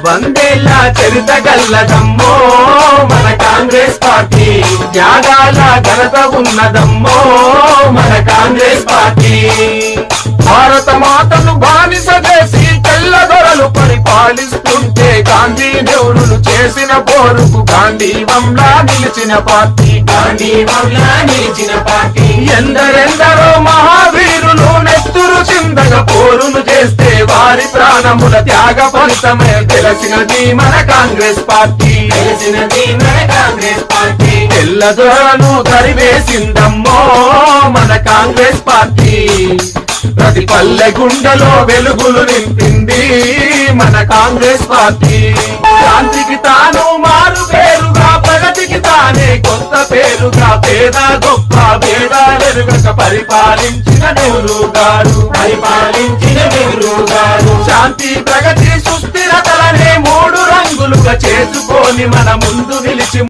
వందేళ్ల చరిత గల్లదమ్మో మన కాంగ్రెస్ పార్టీ, త్యాగాల ఘనత ఉన్నదమ్మో మన కాంగ్రెస్ పార్టీ. భారత మాతను బానిస చేసి తెల్లదొరలు పరిపాలిస్తుంటే గాంధీ నెహ్రూలు చేసిన పోరుకు గాంధీవంలా నిలిచిన పార్టీ, గాంధీవంలా నిలిచిన పార్టీ. ఎందరెందరో మహావీరులు నెత్తురు చిందగా పోరును చేస్తే వారి ప్రాణముల త్యాగ ఫలితమే తెలిసినది మన కాంగ్రెస్ పార్టీ, తెలిసినది మన కాంగ్రెస్ పార్టీ. తెల్లదొరలను తరివేసిందమ్మో మన కాంగ్రెస్ పార్టీ, ప్రతి పల్లె గుండెలో వెలుగులు నింపింది మన కాంగ్రెస్ పార్టీ. శాంతికి తాను మారు పేరుగా, ప్రగతికి తానే కొత్త పేరుగా, పేద గొప్ప భేదాలెరుగక పరిపాలించిన నెహ్రూ గారు, పరిపాలించిన నెహ్రూ గారు. శాంతి ప్రగతి సుస్థిరతలనే మూడు రంగులుగా చేసుకొని మన ముందు నిలిచి